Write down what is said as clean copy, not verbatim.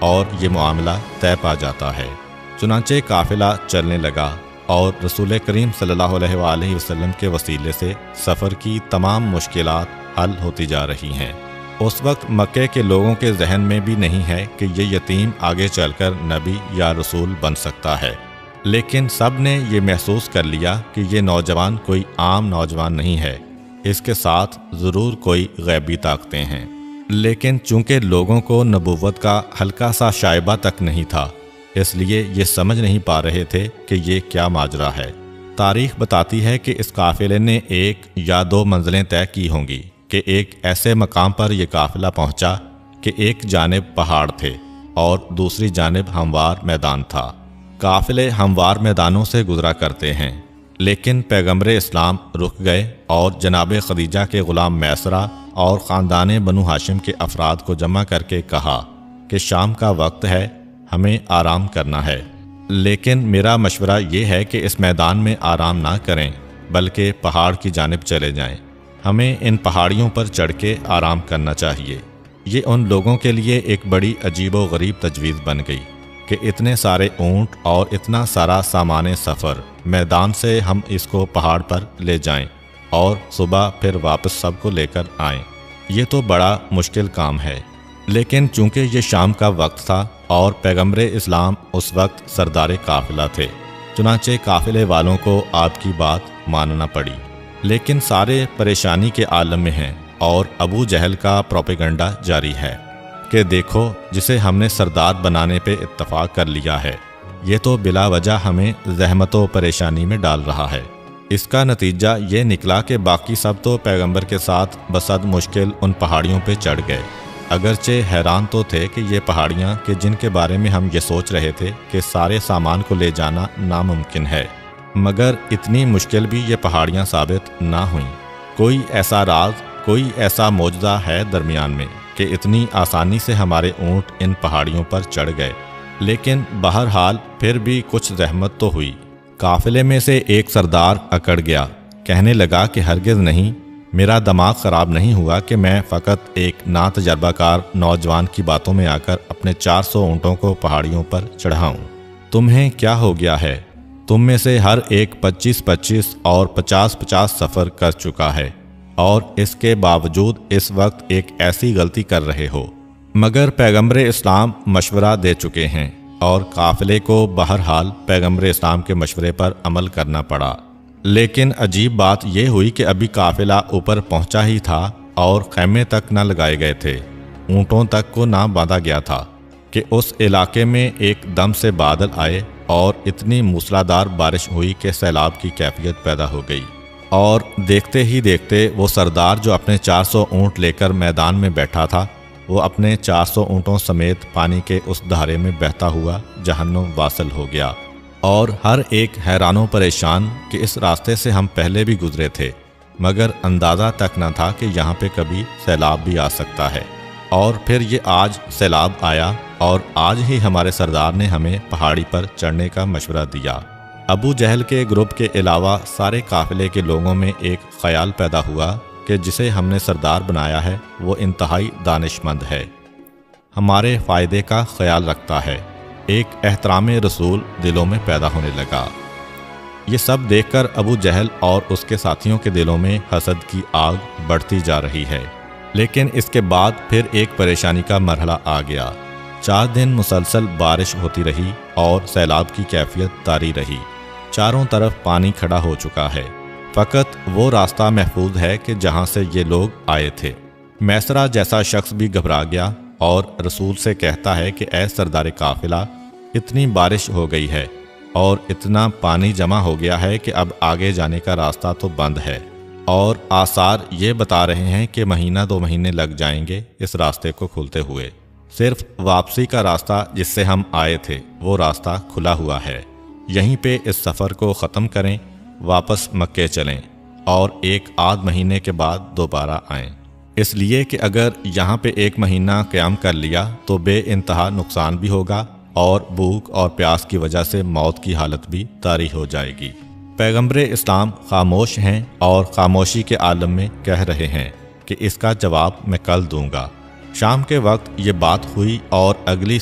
اور یہ معاملہ طے پا جاتا ہے۔ چنانچہ قافلہ چلنے لگا اور رسول کریم صلی اللہ علیہ وآلہ وسلم کے وسیلے سے سفر کی تمام مشکلات حل ہوتی جا رہی ہیں۔ اس وقت مکے کے لوگوں کے ذہن میں بھی نہیں ہے کہ یہ یتیم آگے چل کر نبی یا رسول بن سکتا ہے، لیکن سب نے یہ محسوس کر لیا کہ یہ نوجوان کوئی عام نوجوان نہیں ہے، اس کے ساتھ ضرور کوئی غیبی طاقتیں ہیں۔ لیکن چونکہ لوگوں کو نبوت کا ہلکا سا شائبہ تک نہیں تھا، اس لیے یہ سمجھ نہیں پا رہے تھے کہ یہ کیا ماجرا ہے۔ تاریخ بتاتی ہے کہ اس قافلے نے 1 یا 2 منزلیں طے کی ہوں گی کہ ایک ایسے مقام پر یہ قافلہ پہنچا کہ ایک جانب پہاڑ تھے اور دوسری جانب ہموار میدان تھا۔ قافلے ہموار میدانوں سے گزرا کرتے ہیں، لیکن پیغمبر اسلام رک گئے اور جناب خدیجہ کے غلام میسرہ اور خاندان بنو ہاشم کے افراد کو جمع کر کے کہا کہ شام کا وقت ہے، ہمیں آرام کرنا ہے، لیکن میرا مشورہ یہ ہے کہ اس میدان میں آرام نہ کریں بلکہ پہاڑ کی جانب چلے جائیں، ہمیں ان پہاڑیوں پر چڑھ کے آرام کرنا چاہیے۔ یہ ان لوگوں کے لیے ایک بڑی عجیب و غریب تجویز بن گئی کہ اتنے سارے اونٹ اور اتنا سارا سامان سفر میدان سے ہم اس کو پہاڑ پر لے جائیں اور صبح پھر واپس سب کو لے کر آئیں، یہ تو بڑا مشکل کام ہے۔ لیکن چونکہ یہ شام کا وقت تھا اور پیغمبر اسلام اس وقت سردار قافلہ تھے، چنانچہ قافلے والوں کو آپ کی بات ماننا پڑی۔ لیکن سارے پریشانی کے عالم میں ہیں اور ابو جہل کا پروپیگنڈا جاری ہے کہ دیکھو جسے ہم نے سردار بنانے پہ اتفاق کر لیا ہے، یہ تو بلا وجہ ہمیں زحمت و پریشانی میں ڈال رہا ہے۔ اس کا نتیجہ یہ نکلا کہ باقی سب تو پیغمبر کے ساتھ بصد مشکل ان پہاڑیوں پہ چڑھ گئے، اگرچہ حیران تو تھے کہ یہ پہاڑیاں کہ جن کے بارے میں ہم یہ سوچ رہے تھے کہ سارے سامان کو لے جانا ناممکن ہے، مگر اتنی مشکل بھی یہ پہاڑیاں ثابت نہ ہوئیں۔ کوئی ایسا راز، کوئی ایسا معجزہ ہے درمیان میں کہ اتنی آسانی سے ہمارے اونٹ ان پہاڑیوں پر چڑھ گئے۔ لیکن بہرحال پھر بھی کچھ زحمت تو ہوئی۔ قافلے میں سے ایک سردار اکڑ گیا، کہنے لگا کہ ہرگز نہیں، میرا دماغ خراب نہیں ہوا کہ میں فقط ایک ناتجربہ کار نوجوان کی باتوں میں آ کر اپنے 400 اونٹوں کو پہاڑیوں پر چڑھاؤں۔ تمہیں کیا ہو گیا ہے؟ تم میں سے ہر ایک 25-25 اور 50-50 سفر کر چکا ہے اور اس کے باوجود اس وقت ایک ایسی غلطی کر رہے ہو۔ مگر پیغمبر اسلام مشورہ دے چکے ہیں اور قافلے کو بہرحال پیغمبر اسلام کے مشورے پر عمل کرنا پڑا۔ لیکن عجیب بات یہ ہوئی کہ ابھی قافلہ اوپر پہنچا ہی تھا اور خیمے تک نہ لگائے گئے تھے، اونٹوں تک کو نہ باندھا گیا تھا کہ اس علاقے میں ایک دم سے بادل آئے اور اتنی موسلادھار بارش ہوئی کہ سیلاب کی کیفیت پیدا ہو گئی، اور دیکھتے ہی دیکھتے وہ سردار جو اپنے 400 اونٹ لے کر میدان میں بیٹھا تھا، وہ اپنے 400 اونٹوں سمیت پانی کے اس دھارے میں بہتا ہوا جہنم واصل ہو گیا، اور ہر ایک حیران و پریشان کہ اس راستے سے ہم پہلے بھی گزرے تھے، مگر اندازہ تک نہ تھا کہ یہاں پہ کبھی سیلاب بھی آ سکتا ہے، اور پھر یہ آج سیلاب آیا اور آج ہی ہمارے سردار نے ہمیں پہاڑی پر چڑھنے کا مشورہ دیا۔ ابو جہل کے گروپ کے علاوہ سارے قافلے کے لوگوں میں ایک خیال پیدا ہوا کہ جسے ہم نے سردار بنایا ہے وہ انتہائی دانش مند ہے، ہمارے فائدے کا خیال رکھتا ہے۔ ایک احترام رسول دلوں میں پیدا ہونے لگا۔ یہ سب دیکھ کر ابو جہل اور اس کے ساتھیوں کے دلوں میں حسد کی آگ بڑھتی جا رہی ہے۔ لیکن اس کے بعد پھر ایک پریشانی کا مرحلہ آ گیا۔ 4 دن مسلسل بارش ہوتی رہی اور سیلاب کی کیفیت طاری رہی، چاروں طرف پانی کھڑا ہو چکا ہے، فقط وہ راستہ محفوظ ہے کہ جہاں سے یہ لوگ آئے تھے۔ میسرہ جیسا شخص بھی گھبرا گیا اور رسول سے کہتا ہے کہ اے سردار قافلہ، اتنی بارش ہو گئی ہے اور اتنا پانی جمع ہو گیا ہے کہ اب آگے جانے کا راستہ تو بند ہے، اور آثار یہ بتا رہے ہیں کہ 1-2 مہینے لگ جائیں گے اس راستے کو کھلتے ہوئے۔ صرف واپسی کا راستہ جس سے ہم آئے تھے وہ راستہ کھلا ہوا ہے، یہیں پہ اس سفر کو ختم کریں، واپس مکے چلیں اور 1-8 مہینے کے بعد دوبارہ آئیں، اس لیے کہ اگر یہاں پہ 1 مہینہ قیام کر لیا تو بے انتہا نقصان بھی ہوگا اور بھوک اور پیاس کی وجہ سے موت کی حالت بھی طاری ہو جائے گی۔ پیغمبر اسلام خاموش ہیں اور خاموشی کے عالم میں کہہ رہے ہیں کہ اس کا جواب میں کل دوں گا۔ شام کے وقت یہ بات ہوئی اور اگلی